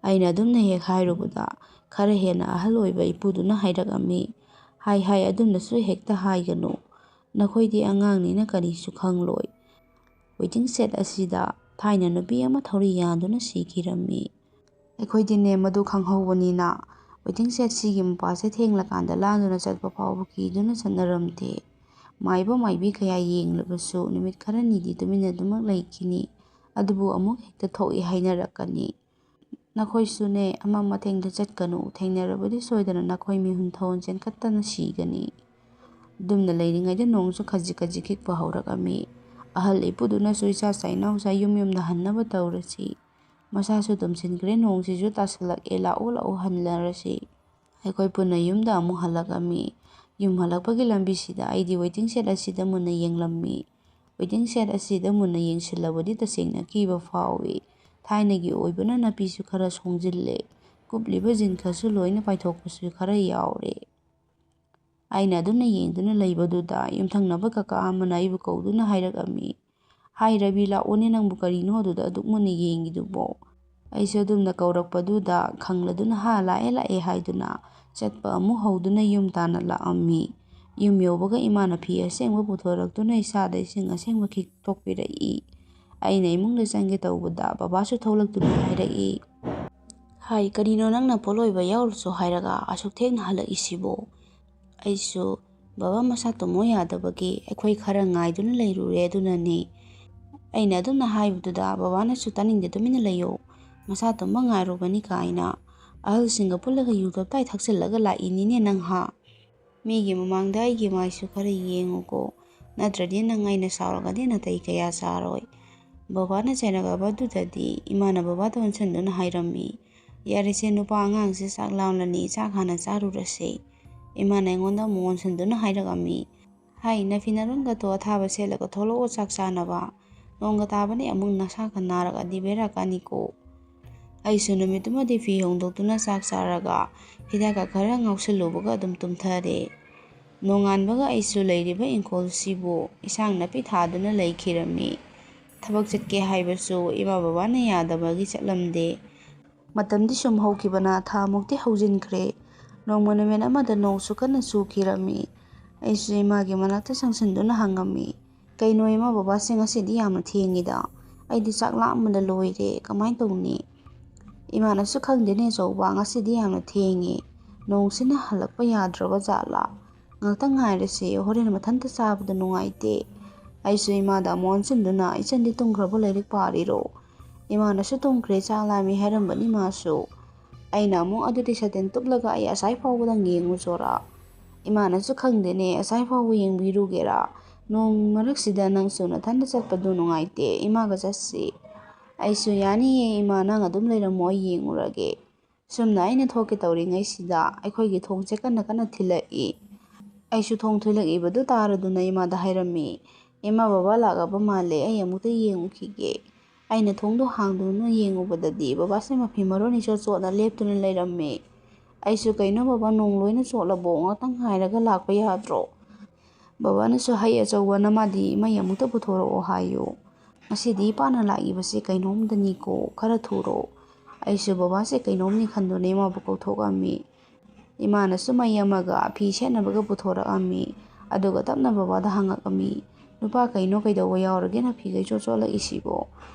ꯑꯩꯅ ꯑꯗꯨꯝꯅ ꯍꯦꯛ ꯍꯥꯏꯔꯨꯕꯗ ꯈꯔ ꯍꯦꯟꯅ ꯑꯍꯜ ꯑꯣꯏꯕ ꯏꯄꯨꯗꯨꯅ ꯍꯥꯏꯔꯛꯑꯝꯃꯤ, "ꯍꯥꯏ, ꯑꯗꯨꯝꯅꯁꯨ ꯍꯦꯛꯇ ꯍꯥꯏꯒꯅꯨ. ꯅꯈꯣꯏꯗꯤ ꯑꯉꯥꯡꯅꯤꯅ ꯀꯔꯤꯁꯨ ꯈꯪꯂꯣꯏ. ꯋꯦꯇꯤꯡ ꯁꯦꯠ ꯑꯁꯤꯗ ꯊꯥꯏꯅ ꯅꯨꯄꯤ ꯑꯃ ꯊꯧꯔꯤ ꯌꯥꯟꯗꯨꯅ ꯁꯤꯈꯤꯔꯝꯃꯤ. ꯑꯩꯈꯣꯏꯗꯤꯅꯦ ꯃꯗꯨ ꯈꯪꯍꯧꯕꯅꯤꯅ ꯋꯦꯇꯤꯡ ꯁꯦꯠꯁꯤꯒꯤ ꯃꯄꯥꯁꯦ ꯊꯦꯡꯂꯀꯥꯟꯗ ꯂꯥꯟꯗꯨꯅ ꯆꯠꯄ ꯐꯥꯎꯕ ꯀꯤꯗꯨꯅ ꯆꯠꯅꯔꯝꯗꯦ. ꯃꯥꯏꯕ ꯃꯥꯏꯕꯤ ꯀꯌꯥ ꯌꯦꯡꯂꯕꯁꯨ ꯅꯨꯃꯤꯠ ꯈꯔꯅꯤꯗꯤ ꯇꯨꯃꯤꯟꯅꯗꯨꯃꯛ ꯂꯩꯈꯤꯅꯤ, ꯑꯗꯨꯕꯨ ꯑꯃꯨꯛ ꯍꯦꯛꯇ ꯊꯣꯛꯏ ꯍꯥꯏꯅꯔꯛꯀꯅꯤ. ꯅꯈꯣꯏꯁꯨꯅꯦ ꯑꯃ ꯃꯊꯦꯡꯗ ꯆꯠꯀꯅꯨ, ꯊꯦꯡꯅꯔꯕꯗꯤ ꯁꯣꯏꯗꯅ ꯅꯈꯣꯏ ꯃꯤꯍꯨꯟ ꯊꯥꯎꯟ ꯆꯦꯟꯈꯠꯇꯅ ꯁꯤꯒꯅꯤ." ꯑꯗꯨꯝꯅ ꯂꯩꯔꯤꯉꯩꯗ ꯅꯣꯡꯁꯨ ꯈꯖꯤꯛ ꯈꯖꯤꯛ ꯈꯤꯛꯄ ꯍꯧꯔꯛꯑꯝꯃꯤ꯫ ꯑꯍꯜ ꯏꯄꯨꯗꯨꯅꯁꯨ "ꯏꯆꯥꯆꯥ ꯏꯅꯥꯎꯆꯥ, ꯌꯨꯝꯗ ꯍꯟꯅꯕ ꯇꯧꯔꯁꯤ. ꯃꯁꯥꯁꯨ ꯇꯨꯝꯁꯤꯟꯈ꯭ꯔꯦ, ꯅꯣꯡꯁꯤꯁꯨ ꯇꯥꯁꯤꯜꯂꯛꯑꯦ, ꯂꯥꯛꯑꯣ ꯍꯟꯅꯔꯁꯤ." ꯑꯩꯈꯣꯏ ꯄꯨꯟꯅ ꯌꯨꯝꯗ ꯑꯃꯨꯛ ꯍꯜꯂꯛꯑꯝꯃꯤ꯫ ꯌꯨꯝ ꯍꯜꯂꯛꯄꯒꯤ ꯂꯝꯕꯤꯁꯤꯗ ꯑꯩꯗꯤ ꯋꯦꯇꯤꯡ ꯁꯦꯠ ꯑꯁꯤꯗ ꯃꯨꯟꯅ ꯌꯦꯡꯂꯝꯃꯤ꯫ ꯋꯦꯇꯤꯡ ꯁꯦꯠ ꯑꯁꯤꯗ ꯃꯨꯟꯅ ꯌꯦꯡꯁꯤꯜꯂꯕꯗꯤ ꯇꯁꯦꯡꯅ ꯀꯤꯕ ꯐꯥꯎꯏ꯫ ꯊꯥꯏꯅꯒꯤ ꯑꯣꯏꯕꯅ ꯅꯥꯄꯤꯁꯨ ꯈꯔ ꯁꯣꯡꯖꯤꯜꯂꯦ, ꯀꯨꯞꯂꯤꯕ ꯖꯤꯟꯈꯁꯨ ꯂꯣꯏꯅ ꯄꯥꯏꯊꯣꯛꯄꯁꯨ ꯈꯔ ꯌꯥꯎꯔꯦ꯫ ꯑꯩꯅ ꯑꯗꯨꯝꯅ ꯌꯦꯡꯗꯨꯅ ꯂꯩꯕꯗꯨꯗ ꯌꯨꯝꯊꯪꯅꯕ ꯀꯀꯥ ꯑꯃꯅ ꯑꯩꯕꯨ ꯀꯧꯗꯨꯅ ꯍꯥꯏꯔꯛꯑꯝꯃꯤ, "ꯍꯥꯏ ꯔꯕꯤ, ꯂꯥꯛꯑꯣꯅꯦ, ꯅꯪꯕꯨ ꯀꯔꯤꯅꯣ ꯑꯗꯨꯗ ꯑꯗꯨꯛ ꯃꯨꯟꯅ ꯌꯦꯡꯉꯤꯗꯨꯕꯣ?" ꯑꯩꯁꯨ ꯑꯗꯨꯝꯅ ꯀꯧꯔꯛꯄꯗꯨꯗ ꯈꯪꯂꯗꯨꯅ ꯂꯥꯛꯑꯦ ꯍꯥꯏꯗꯨꯅ ꯆꯠꯄ ꯑꯃꯨꯛ ꯍꯧꯗꯨꯅ ꯌꯨꯝ ꯇꯥꯟꯅ ꯂꯥꯛꯑꯝꯃꯤ꯫ ꯌꯨꯝ ꯌꯧꯕꯒ ꯏꯃꯥꯅ ꯐꯤ ꯑꯁꯦꯡꯕ ꯄꯨꯊꯣꯔꯛꯇꯨꯅ ꯏꯁꯥꯗ ꯏꯁꯤꯡ ꯑꯁꯦꯡꯕ ꯈꯤꯛꯊꯣꯛꯄꯤꯔꯛꯏ꯫ ꯑꯩꯅ ꯏꯃꯨꯡꯗ ꯆꯪꯒꯦ ꯇꯧꯕꯗ ꯕꯕꯥꯁꯨ ꯊꯣꯛꯂꯛꯇꯨꯅ ꯍꯥꯏꯔꯛꯏ, "ꯍꯥꯏ, ꯀꯔꯤꯅꯣ ꯅꯪꯅ ꯄꯣꯠꯂꯣꯏꯕ ꯌꯥꯎꯔꯨꯆꯣ ꯍꯥꯏꯔꯒ ꯑꯁꯨꯛ ꯊꯦꯡꯅ ꯍꯜꯂꯛꯏꯁꯤꯕꯣ?" ꯑꯩꯁꯨ, "ꯕꯕꯥ ꯃꯁꯥ ꯇꯨꯝꯃꯨ ꯌꯥꯗꯕꯒꯤ ꯑꯩꯈꯣꯏ ꯈꯔ ꯉꯥꯏꯗꯨꯅ ꯂꯩꯔꯨꯔꯦ, ꯑꯗꯨꯅꯅꯤ." ꯑꯩꯅ ꯑꯗꯨꯝꯅ ꯍꯥꯏꯕꯗꯨꯗ ꯕꯕꯥꯅꯁꯨ, "ꯇꯥꯅꯤꯡꯗꯦ, ꯇꯨꯃꯤꯟꯅ ꯂꯩꯌꯣ, ꯃꯁꯥ ꯇꯨꯝꯕ ꯉꯥꯏꯔꯨꯕꯅꯤ ꯀꯥꯏꯅ ꯑꯍꯜꯁꯤꯡꯒ ꯄꯨꯜꯂꯒ ꯌꯨ ꯇꯞꯇꯥꯏ ꯊꯛꯆꯤꯜꯂꯒ ꯂꯥꯛꯏꯅꯤꯅꯦ ꯅꯪ ꯍꯥ? ꯃꯤꯒꯤ ꯃꯃꯥꯡꯗ ꯑꯩꯒꯤ ꯃꯥꯏꯁꯨ ꯈꯔ ꯌꯦꯡꯉꯨꯀꯣ, ꯅꯠꯇ꯭ꯔꯗꯤ ꯅꯪ ꯑꯩꯅ ꯁꯥꯎꯔꯒꯗꯤ ꯅꯥꯇꯩ ꯀꯌꯥ ꯆꯥꯔꯣꯏ." ꯕꯕꯥꯅ ꯆꯩꯔꯛꯑꯕꯗꯨꯗꯗꯤ ꯏꯃꯥꯅ ꯕꯕꯥꯗ ꯑꯣꯟꯁꯤꯟꯗꯨꯅ ꯍꯥꯏꯔꯝꯃꯤ, "ꯌꯥꯔꯦꯁꯦ, ꯅꯨꯄꯥ ꯑꯉꯥꯡꯁꯦ ꯆꯥꯛ ꯂꯥꯝꯂꯅꯤ, ꯆꯥꯛ ꯍꯥꯟꯅ ꯆꯥꯔꯨꯔꯁꯦ." ꯏꯃꯥꯅ ꯑꯩꯉꯣꯟꯗ ꯑꯃꯨꯛ ꯑꯣꯟꯁꯤꯟꯗꯨꯅ ꯍꯥꯏꯔꯛꯑꯝꯃꯤ, "ꯍꯥꯏ, ꯅꯐꯤ ꯅꯔꯣꯟꯒꯗꯣ ꯑꯊꯥꯕ ꯁꯦꯠꯂꯒ ꯊꯣꯛꯂꯛꯑꯣ ꯆꯥꯛ ꯆꯥꯅꯕ, ꯅꯣꯡꯒ ꯇꯥꯕꯅꯦ, ꯑꯃꯨꯛ ꯅꯁꯥꯒ ꯅꯥꯔꯛꯑꯗꯤ ꯕꯦꯔꯥ ꯀꯥꯅꯤꯀꯣ." ꯑꯩꯁꯨ ꯅꯨꯃꯤꯠꯇꯨꯃꯗꯤ ꯐꯤ ꯍꯣꯡꯗꯣꯛꯇꯨꯅ ꯆꯥꯛ ꯆꯥꯔꯒ ꯍꯤꯗꯥꯛꯀ ꯈꯔ ꯉꯥꯎꯁꯤꯜꯂꯨꯕꯒ ꯑꯗꯨꯝ ꯇꯨꯝꯊꯔꯦ꯫ ꯅꯣꯡꯉꯥꯟꯕꯒ ꯑꯩꯁꯨ ꯂꯩꯔꯤꯕ ꯏꯪꯈꯣꯜꯁꯤꯕꯨ ꯏꯟꯁꯥꯡ ꯅꯥꯄꯤ ꯊꯥꯗꯨꯅ ꯂꯩꯈꯤꯔꯝꯃꯤ꯫ ꯊꯕꯛ ꯆꯠꯀꯦ ꯍꯥꯏꯕꯁꯨ ꯏꯃꯥ ꯕꯕꯥꯅ ꯌꯥꯗꯕꯒꯤ ꯆꯠꯂꯝꯗꯦ꯫ ꯃꯇꯝꯗꯤ ꯁꯨꯝ ꯍꯧꯈꯤꯕꯅ ꯊꯥ ꯃꯨꯛꯇꯤ ꯍꯧꯖꯤꯟꯈ꯭ꯔꯦ꯫ ꯅꯣꯡꯃ ꯅꯨꯃꯤꯠ ꯑꯃꯗ ꯅꯣꯡꯁꯨ ꯀꯟꯅ ꯆꯨꯈꯤꯔꯝꯃꯤ꯫ ꯑꯩꯁꯨ ꯏꯃꯥꯒꯤ ꯃꯅꯥꯛꯇ ꯆꯪꯁꯤꯟꯗꯨꯅ ꯍꯪꯉꯝꯃꯤ, "ꯀꯩꯅꯣ ꯏꯃꯥ ꯕꯕꯥꯁꯦ ꯉꯁꯤꯗꯤ ꯌꯥꯝꯅ ꯊꯦꯡꯉꯤꯗ? ꯑꯩꯗꯤ ꯆꯥꯛ ꯂꯥꯝꯕꯅ ꯂꯣꯏꯔꯦ, ꯀꯃꯥꯏ ꯇꯧꯅꯤ?" ꯏꯃꯥꯅꯁꯨ, "ꯈꯪꯗꯦꯅꯦ ꯑꯆꯧꯕ, ꯉꯁꯤꯗꯤ ꯌꯥꯝꯅ ꯊꯦꯡꯉꯦ, ꯅꯣꯡꯁꯤꯅ ꯍꯜꯂꯛꯄ ꯌꯥꯗ꯭ꯔꯕ ꯖꯥꯠꯂꯥ? ꯉꯥꯛꯇꯪ ꯉꯥꯏꯔꯁꯦ, ꯍꯣꯔꯦꯟ ꯃꯊꯟꯇ ꯆꯥꯕꯗ ꯅꯨꯡꯉꯥꯏꯇꯦ." ꯑꯩꯁꯨ ꯏꯃꯥꯗ ꯑꯃꯨꯛ ꯑꯣꯟꯁꯤꯟꯗꯨꯅ, "ꯏꯆꯟꯗꯤ ꯇꯨꯝꯈ꯭ꯔꯕꯣ, ꯂꯥꯏꯔꯤꯛ ꯄꯥꯔꯤꯔꯣ?" ꯏꯃꯥꯅꯁꯨ ꯇꯨꯝꯈ꯭ꯔꯦ, ꯆꯥꯛ ꯂꯥꯝꯃꯤ ꯍꯥꯏꯔꯝꯕꯅꯤ ꯃꯥꯁꯨ꯫ ꯑꯩꯅ ꯑꯃꯨꯛ, "ꯑꯗꯨꯗꯤ ꯁꯥꯇꯤꯟ ꯇꯨꯞꯂꯒ ꯑꯩ ꯑꯁꯥꯏ ꯐꯥꯎꯕꯗꯪ ꯌꯦꯡꯉꯨꯆꯣꯔꯥ?" ꯏꯃꯥꯅꯁꯨ, "ꯈꯪꯗꯦꯅꯦ, ꯑꯁꯥꯏ ꯐꯥꯎꯕ ꯌꯦꯡꯕꯤꯔꯨꯒꯦꯔꯥ? ꯅꯣꯡ ꯃꯔꯛꯁꯤꯗ ꯅꯪꯁꯨ ꯅꯊꯟꯇ ꯆꯠꯄꯗꯨ ꯅꯨꯡꯉꯥꯏꯇꯦ, ꯏꯃꯥꯒ ꯆꯠꯁꯤ." ꯑꯩꯁꯨ, "ꯌꯥꯅꯤꯌꯦ ꯏꯃꯥ, ꯅꯪ ꯑꯗꯨꯝ ꯂꯩꯔꯝꯃꯣ, ꯑꯩ ꯌꯦꯡꯉꯨꯔꯒꯦ." ꯁꯨꯝꯅ ꯑꯩꯅ ꯊꯣꯛꯀꯦ ꯇꯧꯔꯤꯉꯩꯁꯤꯗ ꯑꯩꯈꯣꯏꯒꯤ ꯊꯣꯡꯁꯦ ꯀꯟꯅ ꯀꯟꯅ ꯊꯤꯜꯂꯛꯏ꯫ ꯑꯩꯁꯨ ꯊꯣꯡ ꯊꯤꯜꯂꯛꯏꯕꯗꯨ ꯇꯥꯔꯗꯨꯅ ꯏꯃꯥꯗ ꯍꯥꯏꯔꯝꯃꯤ, "ꯏꯃꯥ ꯕꯕꯥ ꯂꯥꯛꯑꯕ ꯃꯥꯜꯂꯦ, ꯑꯩ ꯑꯃꯨꯛꯇ ꯌꯦꯡꯉꯨꯈꯤꯒꯦ." ꯑꯩꯅ ꯊꯣꯡꯗꯣ ꯍꯥꯡꯗꯨꯅ ꯌꯦꯡꯉꯨꯕꯗꯗꯤ ꯕꯕꯥꯁꯦ ꯃꯐꯤ ꯃꯔꯣꯟ ꯏꯆꯣꯠ ꯆꯣꯠꯅ ꯂꯦꯞꯇꯨꯅ ꯂꯩꯔꯝꯃꯤ꯫ ꯑꯩꯁꯨ, "ꯀꯩꯅꯣ ꯕꯕꯥ, ꯅꯣꯡ ꯂꯣꯏꯅ ꯆꯣꯠꯂꯕꯣ? ꯉꯥꯛꯇꯪ ꯉꯥꯏꯔꯒ ꯂꯥꯛꯄ ꯌꯥꯗ꯭ꯔꯣ?" ꯕꯕꯥꯅꯁꯨ, "ꯍꯩ ꯑꯆꯧꯕ, ꯅꯃꯥꯗꯤ ꯃꯩ ꯑꯃꯨꯛꯇ ꯄꯨꯊꯣꯔꯛꯑꯣ ꯍꯥꯏꯌꯨ, ꯉꯁꯤꯗꯤ ꯏꯄꯥꯅ ꯂꯥꯛꯏꯕꯁꯦ ꯀꯩꯅꯣꯝꯗꯅꯤꯀꯣ,ꯈꯔ ꯊꯨꯔꯣ." ꯑꯩꯁꯨ ꯕꯕꯥꯁꯦ ꯀꯩꯅꯣꯝꯅꯤ ꯈꯟꯗꯨꯅ ꯏꯃꯥꯕꯨ ꯀꯧꯊꯣꯛꯑꯝꯃꯤ꯫ ꯏꯃꯥꯅꯁꯨ ꯃꯩ ꯑꯃꯒ ꯐꯤ ꯁꯦꯠꯅꯕꯒ ꯄꯨꯊꯣꯔꯛꯑꯝꯃꯤ꯫ ꯑꯗꯨꯒ ꯇꯞꯅ ꯕꯕꯥꯗ ꯍꯪꯉꯛꯑꯝꯃꯤ, "ꯅꯨꯄꯥ, ꯀꯩꯅꯣ, ꯀꯩꯗꯧꯕ ꯌꯥꯎꯔꯒꯦ ꯅꯐꯤꯒ ꯏꯆꯣꯠ ꯆꯣꯠꯂꯛꯏꯁꯤꯕꯣ?"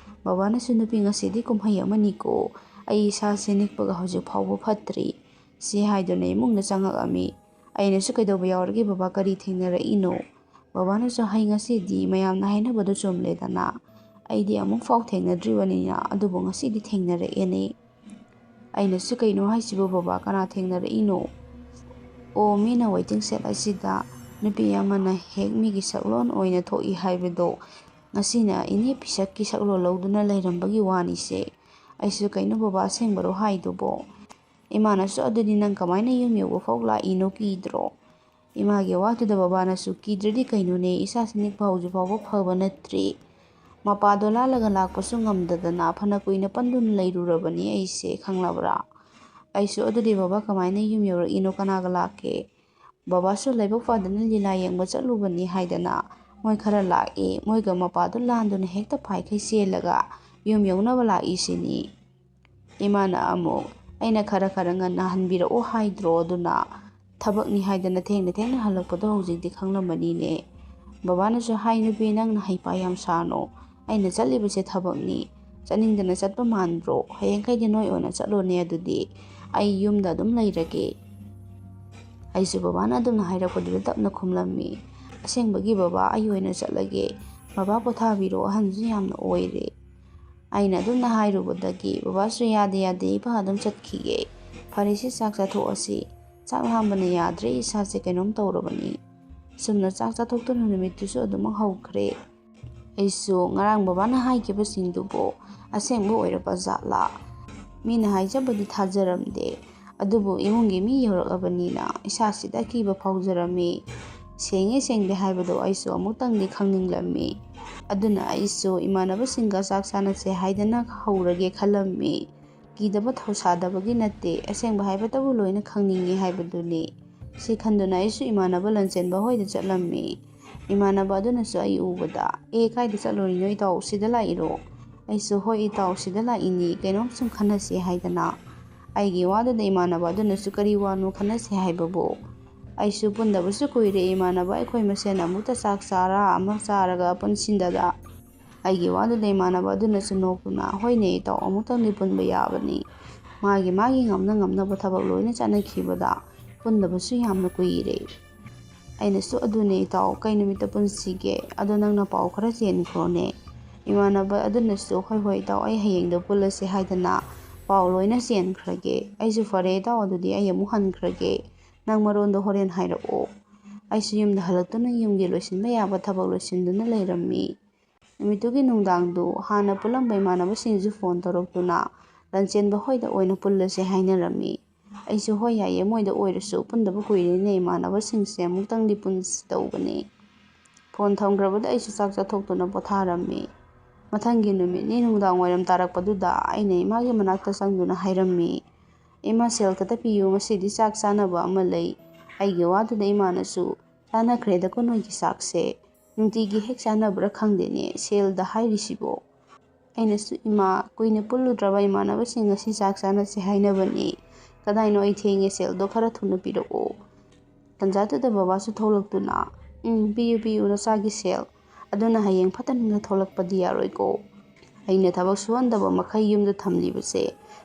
ꯕꯕꯥꯅꯁꯨ, "ꯅꯨꯄꯤ, ꯉꯁꯤꯗꯤ ꯀꯨꯝꯍꯩ ꯑꯃꯅꯤꯀꯣ, ꯑꯩ ꯏꯁꯥꯁꯦ ꯅꯤꯛꯄꯒ ꯍꯧꯖꯤꯛ ꯐꯥꯎꯕ ꯐꯠꯇ꯭ꯔꯤ." ꯁꯤ ꯍꯥꯏꯗꯨꯅ ꯏꯃꯨꯡꯗ ꯆꯪꯉꯛꯑꯝꯃꯤ꯫ ꯑꯩꯅꯁꯨ, "ꯀꯩꯗꯧꯕ ꯌꯥꯎꯔꯒꯦ ꯕꯕꯥ, ꯀꯔꯤ ꯊꯦꯡꯅꯔꯛꯏꯅꯣ?" ꯕꯕꯥꯅꯁꯨ, "ꯍꯩ, ꯉꯁꯤꯗꯤ ꯃꯌꯥꯝꯅ ꯍꯥꯏꯅꯕꯗꯨ ꯆꯨꯝꯂꯦꯗꯅ, ꯑꯩꯗꯤ ꯑꯃꯨꯛꯐꯥꯎ ꯊꯦꯡꯅꯗ꯭ꯔꯤꯕꯅꯤꯅ, ꯑꯗꯨꯕꯨ ꯉꯁꯤꯗꯤ ꯊꯦꯡꯅꯔꯛꯑꯦꯅꯦ." ꯑꯩꯅꯁꯨ, "ꯀꯩꯅꯣ ꯍꯥꯏꯁꯤꯕꯨ ꯕꯕꯥ, ꯀꯅꯥ ꯊꯦꯡꯅꯔꯛꯏꯅꯣ?" "ꯑꯣ, ꯃꯤꯅ ꯋꯦꯇꯤꯡ ꯁꯦꯠ ꯑꯁꯤꯗ ꯅꯨꯄꯤ ꯑꯃꯅ ꯍꯦꯛ ꯃꯤꯒꯤ ꯁꯛꯂꯣꯟ ꯑꯣꯏꯅ ꯊꯣꯛꯏ ꯍꯥꯏꯕꯗꯣ, ꯉꯁꯤꯅ ꯏꯅꯦ ꯄꯤꯁꯛꯀꯤ ꯁꯛꯂꯣꯟ ꯂꯧꯗꯨꯅ ꯂꯩꯔꯝꯕꯒꯤ ꯋꯥꯅꯤꯁꯦ." ꯑꯩꯁꯨ, "ꯀꯩꯅꯣ ꯕꯕꯥ, ꯑꯁꯦꯡꯕꯔꯣ ꯍꯥꯏꯗꯨꯕꯣ?" ꯏꯃꯥꯅꯁꯨ, "ꯑꯗꯨꯗꯤ ꯅꯪ ꯀꯃꯥꯏꯅ ꯌꯨꯝ ꯌꯧꯕꯐꯥꯎ ꯂꯥꯛꯏꯅꯣ, ꯀꯤꯗ꯭ꯔꯣ?" ꯏꯃꯥꯒꯤ ꯋꯥꯗꯨꯗ ꯕꯕꯥꯅꯁꯨ, "ꯀꯤꯗ꯭ꯔꯗꯤ ꯀꯩꯅꯣꯅꯦ, ꯏꯁꯥꯁꯦ ꯅꯤꯛꯄ ꯍꯧꯖꯤꯛ ꯐꯥꯎꯕ ꯐꯕ ꯅꯠꯇ꯭ꯔꯤ, ꯃꯄꯥꯗꯣ ꯂꯥꯜꯂꯒ ꯂꯥꯛꯄꯁꯨ ꯉꯝꯗꯗꯅ ꯐꯅ ꯀꯨꯏꯅ ꯄꯟꯗꯨꯅ ꯂꯩꯔꯨꯔꯕꯅꯤ ꯑꯩꯁꯦ, ꯈꯪꯂꯕ꯭ꯔꯥ?" ꯑꯩꯁꯨ, "ꯑꯗꯨꯗꯤ ꯕꯕꯥ, ꯀꯃꯥꯏꯅ ꯌꯨꯝ ꯌꯧꯔꯛꯏꯅꯣ, ꯀꯅꯥꯒ ꯂꯥꯛꯀꯦ?" "ꯕꯕꯥꯁꯨ ꯂꯥꯏꯕꯛ ꯐꯗꯅ ꯂꯤꯂꯥ ꯌꯦꯡꯕ ꯆꯠꯂꯨꯕꯅꯤ ꯍꯥꯏꯗꯅ ꯃꯣꯏ ꯈꯔ ꯂꯥꯛꯑꯦ, ꯃꯣꯏꯒ ꯃꯄꯥꯗꯣ ꯂꯥꯟꯗꯨꯅ ꯍꯦꯛꯇ ꯐꯥꯏꯈꯩ ꯆꯦꯜꯂꯒ ꯌꯨꯝ ꯌꯧꯅꯕ ꯂꯥꯛꯏꯁꯤꯅꯤ." ꯏꯃꯥꯅ ꯑꯃꯨꯛ, "ꯑꯩꯅ ꯈꯔ ꯈꯔ ꯉꯟꯅ ꯍꯟꯕꯤꯔꯛꯑꯣ ꯍꯥꯏꯗ꯭ꯔꯣ, ꯑꯗꯨꯅ ꯊꯕꯛꯅꯤ ꯍꯥꯏꯗꯅ ꯊꯦꯡꯅ ꯊꯦꯡꯅ ꯍꯜꯂꯛꯄꯗꯣ ꯍꯧꯖꯤꯛꯇꯤ ꯈꯪꯂꯝꯃꯅꯤꯅꯦ." ꯕꯕꯥꯅꯁꯨ, "ꯍꯥꯏ ꯅꯨꯄꯤ, ꯅꯪꯅ ꯍꯩꯄꯥ ꯌꯥꯝ ꯁꯥꯅꯣ, ꯑꯩꯅ ꯆꯠꯂꯤꯕꯁꯦ ꯊꯕꯛꯅꯤ, ꯆꯠꯅꯤꯡꯗꯅ ꯆꯠꯄ ꯃꯥꯟꯕ꯭ꯔꯣ? ꯍꯌꯦꯡꯈꯩꯗꯤ ꯅꯣꯏ ꯑꯣꯏꯅ ꯆꯠꯂꯣꯅꯦ, ꯑꯗꯨꯗꯤ ꯑꯩ ꯌꯨꯝꯗ ꯑꯗꯨꯝ ꯂꯩꯔꯒꯦ." ꯑꯩꯁꯨ ꯕꯕꯥꯅ ꯑꯗꯨꯝꯅ ꯍꯥꯏꯔꯛꯄꯗꯨꯗ ꯇꯞꯅ ꯈꯨꯝꯂꯝꯃꯤ, "ꯑꯁꯦꯡꯕꯒꯤ ꯕꯕꯥ, ꯑꯩ ꯑꯣꯏꯅ ꯆꯠꯂꯒꯦ, ꯕꯕꯥ ꯄꯣꯊꯥꯕꯤꯔꯣ, ꯑꯍꯟꯁꯨ ꯌꯥꯝꯅ ꯑꯣꯏꯔꯦ." ꯑꯩꯅ ꯑꯗꯨꯝꯅ ꯍꯥꯏꯔꯨꯕꯗꯒꯤ ꯕꯕꯥꯁꯨ, "ꯌꯥꯗꯦ ꯌꯥꯗꯦ, ꯏꯄꯥ ꯑꯗꯨꯝ ꯆꯠꯈꯤꯒꯦ, ꯐꯔꯦꯁꯦ, ꯆꯥꯛ ꯆꯥꯊꯣꯛꯑꯁꯤ, ꯆꯥꯛ ꯂꯥꯝꯕꯅ ꯌꯥꯗ꯭ꯔꯦ, ꯏꯁꯥꯁꯦ ꯀꯩꯅꯣꯝ ꯇꯧꯔꯕꯅꯤ." ꯁꯨꯝꯅ ꯆꯥꯛ ꯆꯥꯊꯣꯛꯇꯨꯅ ꯅꯨꯃꯤꯠꯇꯨꯁꯨ ꯑꯗꯨꯃꯛ ꯍꯧꯈ꯭ꯔꯦ꯫ ꯑꯩꯁꯨ, ꯉꯔꯥꯡ ꯕꯕꯥꯅ ꯍꯥꯏꯈꯤꯕꯁꯤꯡꯗꯨꯕꯨ ꯑꯁꯦꯡꯕ ꯑꯣꯏꯔꯕ ꯖꯥꯠꯂꯥ? ꯃꯤꯅ ꯍꯥꯏꯖꯕꯗꯤ ꯊꯥꯖꯔꯝꯗꯦ, ꯑꯗꯨꯕꯨ ꯏꯃꯨꯡꯒꯤ ꯃꯤ ꯌꯧꯔꯛꯑꯕꯅꯤꯅ ꯏꯁꯥꯁꯤꯗ ꯑꯀꯤꯕ ꯐꯥꯎꯖꯔꯝꯃꯤ꯫ ꯁꯦꯡꯉꯦ ꯁꯦꯡꯗꯦ ꯍꯥꯏꯕꯗꯣ ꯑꯩꯁꯨ ꯑꯃꯨꯛꯇꯪꯗꯤ ꯈꯪꯅꯤꯡꯂꯝꯃꯤ꯫ ꯑꯗꯨꯅ ꯑꯩꯁꯨ ꯏꯃꯥꯟꯅꯕꯁꯤꯡꯒ ꯆꯥꯛ ꯆꯥꯅꯁꯦ ꯍꯥꯏꯗꯅ ꯍꯧꯔꯒꯦ ꯈꯜꯂꯝꯃꯤ꯫ ꯀꯤꯗꯕ ꯊꯧꯁꯥꯗꯕꯒꯤ ꯅꯠꯇꯦ, ꯑꯁꯦꯡꯕ ꯍꯥꯏꯕꯇꯕꯨ ꯂꯣꯏꯅ ꯈꯪꯅꯤꯡꯉꯤ ꯍꯥꯏꯕꯗꯨꯅꯤ꯫ ꯁꯤ ꯈꯟꯗꯨꯅ ꯑꯩꯁꯨ ꯏꯃꯥꯟꯅꯕ ꯂꯟꯆꯦꯟꯕ ꯍꯣꯏꯗ ꯆꯠꯂꯝꯃꯤ꯫ ꯏꯃꯥꯟꯅꯕ ꯑꯗꯨꯅꯁꯨ ꯑꯩ ꯎꯕꯗ, ꯀꯥꯏꯗ ꯆꯠꯂꯨꯔꯤꯅꯣ ꯏꯇꯥꯎ, ꯁꯤꯗ ꯂꯥꯛꯏꯔꯣ? ꯑꯩꯁꯨ ꯍꯣꯏ ꯏꯇꯥꯎ ꯁꯤꯗ ꯂꯥꯛꯏꯅꯤ, ꯀꯩꯅꯣꯝ ꯁꯨꯝ ꯈꯟꯅꯁꯤ ꯍꯥꯏꯗꯅ꯫ ꯑꯩꯒꯤ ꯋꯥꯗꯨꯗ ꯏꯃꯥꯟꯅꯕ ꯑꯗꯨꯅꯁꯨ ꯀꯔꯤ ꯋꯥꯅꯣ ꯈꯟꯅꯁꯤ ꯍꯥꯏꯕꯕꯨ? ꯑꯩꯁꯨ ꯄꯨꯟꯗꯕꯁꯨ ꯀꯨꯏꯔꯦ ꯏꯃꯥꯟꯅꯕ ꯑꯩꯈꯣꯏ ꯃꯁꯦꯟ ꯑꯃꯨꯛꯇ ꯆꯥꯛ ꯆꯥꯔꯥ ꯑꯃ ꯆꯥꯔꯒ ꯄꯨꯟꯁꯤꯟꯗꯗ꯫ ꯑꯩꯒꯤ ꯋꯥꯗꯨꯗ ꯏꯃꯥꯟꯅꯕ ꯑꯗꯨꯅꯁꯨ ꯅꯣꯛꯇꯨꯅ ꯍꯣꯏꯅꯦ ꯏꯇꯥꯎ ꯑꯃꯨꯛꯇꯪꯗꯤ ꯄꯨꯟꯕ ꯌꯥꯕꯅꯤ꯫ ꯃꯥꯒꯤ ꯉꯝꯅ ꯉꯝꯅꯕ ꯊꯕꯛ ꯂꯣꯏꯅ ꯆꯠꯅꯈꯤꯕꯗ ꯄꯨꯟꯗꯕꯁꯨ ꯌꯥꯝꯅ ꯀꯨꯏꯔꯦ꯫ ꯑꯩꯅꯁꯨ ꯑꯗꯨꯅꯦ ꯏꯇꯥꯎ, ꯀꯩ ꯅꯨꯃꯤꯠꯇ ꯄꯨꯟꯁꯤꯒꯦ? ꯑꯗꯣ ꯅꯪꯅ ꯄꯥꯎ ꯈꯔ ꯆꯦꯟꯈ꯭ꯔꯣꯅꯦ꯫ ꯏꯃꯥꯟꯅꯕ ꯑꯗꯨꯅꯁꯨ ꯍꯣꯏ ꯍꯣꯏ ꯏꯇꯥꯎ ꯑꯩ ꯍꯌꯦꯡꯗꯣ ꯄꯨꯜꯂꯁꯦ ꯍꯥꯏꯗꯅ ꯄꯥꯎ ꯂꯣꯏꯅ ꯆꯦꯟꯈ꯭ꯔꯒꯦ꯫ ꯑꯩꯁꯨ ꯐꯔꯦ ꯏꯇꯥꯎ ꯑꯗꯨꯗꯤ ꯑꯩ ꯑꯃꯨꯛ ꯍꯟꯈ꯭ꯔꯒꯦ, ꯅꯪ ꯃꯔꯣꯟꯗꯣ ꯍꯣꯔꯦꯟ ꯍꯥꯏꯔꯛꯑꯣ꯫ ꯑꯩꯁꯨ ꯌꯨꯝꯗ ꯍꯜꯂꯛꯇꯨꯅ ꯌꯨꯝꯒꯤ ꯂꯣꯏꯁꯤꯟꯕ ꯌꯥꯕ ꯊꯕꯛ ꯂꯣꯏꯁꯤꯟꯗꯨꯅ ꯂꯩꯔꯝꯃꯤ꯫ ꯅꯨꯃꯤꯠꯇꯨꯒꯤ ꯅꯨꯡꯗꯥꯡꯗꯨ ꯍꯥꯟꯅ ꯄꯨꯜꯂꯝꯕ ꯏꯃꯥꯟꯅꯕꯁꯤꯡꯁꯨ ꯐꯣꯟ ꯇꯧꯔꯛꯇꯨꯅ ꯂꯟꯆꯦꯟꯕ ꯍꯣꯏꯗ ꯑꯣꯏꯅ ꯄꯨꯜꯂꯁꯦ ꯍꯥꯏꯅꯔꯝꯃꯤ꯫ ꯑꯩꯁꯨ ꯍꯣꯏ ꯌꯥꯏꯌꯦ, ꯃꯣꯏꯗ ꯑꯣꯏꯔꯁꯨ ꯄꯨꯟꯗꯕ ꯀꯨꯏꯔꯦꯅꯦ ꯏꯃꯥꯟꯅꯕꯁꯤꯡꯁꯦ, ꯑꯃꯨꯛꯇꯪꯗꯤ ꯄꯨꯟꯁꯤ ꯇꯧꯕꯅꯤ꯫ ꯐꯣꯟ ꯊꯝꯈ꯭ꯔꯕꯗ ꯑꯩꯁꯨ ꯆꯥꯛ ꯆꯥꯊꯣꯛꯇꯨꯅ ꯄꯣꯊꯥꯔꯝꯃꯤ꯫ ꯃꯊꯪꯒꯤ ꯅꯨꯃꯤꯠꯅꯤ ꯅꯨꯡꯗꯥꯡ ꯋꯥꯏꯔꯝ ꯇꯥꯔꯛꯄꯗꯨꯗ ꯑꯩꯅ ꯏꯃꯥꯒꯤ ꯃꯅꯥꯛꯇ ꯆꯪꯗꯨꯅ ꯍꯥꯏꯔꯝꯃꯤ, ꯏꯃꯥ ꯁꯦꯜ ꯈꯛꯇ ꯄꯤꯌꯨ, ꯉꯁꯤꯗꯤ ꯆꯥꯛ ꯆꯥꯅꯕ ꯑꯃ ꯂꯩ꯫ ꯑꯩꯒꯤ ꯋꯥꯗꯨꯗ ꯏꯃꯥꯅꯁꯨ ꯆꯥꯅꯈ꯭ꯔꯦꯗꯀꯣ ꯅꯣꯏꯒꯤ ꯆꯥꯛꯁꯦ, ꯅꯨꯡꯇꯤꯒꯤ ꯍꯦꯛ ꯆꯥꯅꯕ꯭ꯔꯥ ꯈꯪꯗꯦꯅꯦ ꯁꯦꯜꯗ ꯍꯥꯏꯔꯤꯁꯤꯕꯣ꯫ ꯑꯩꯅꯁꯨ ꯏꯃꯥ, ꯀꯨꯏꯅ ꯄꯨꯜꯂꯨꯗ꯭ꯔꯕ ꯏꯃꯥꯟꯅꯕꯁꯤꯡ ꯉꯁꯤ ꯆꯥꯛ ꯆꯥꯅꯁꯦ ꯍꯥꯏꯅꯕꯅꯤ, ꯀꯗꯥꯏꯅꯣ ꯑꯩ ꯊꯦꯡꯉꯦ, ꯁꯦꯜꯗꯣ ꯈꯔ ꯊꯨꯅ ꯄꯤꯔꯛꯑꯣ꯫ ꯇꯟꯖꯥꯗꯨꯗ ꯕꯕꯥꯁꯨ ꯊꯣꯛꯂꯛꯇꯨꯅ ꯄꯤꯌꯨ ꯄꯤꯌꯨ ꯅꯆꯥꯒꯤ ꯁꯦꯜ, ꯑꯗꯨꯅ ꯍꯌꯦꯡ ꯐꯠꯇꯅ ꯊꯣꯛꯂꯛꯄꯗꯤ ꯌꯥꯔꯣꯏꯀꯣ꯫ ꯑꯩꯅ ꯊꯕꯛ ꯁꯨꯍꯟꯗꯕ ꯃꯈꯩ ꯌꯨꯝꯗ ꯊꯝꯂꯤꯕꯁꯦ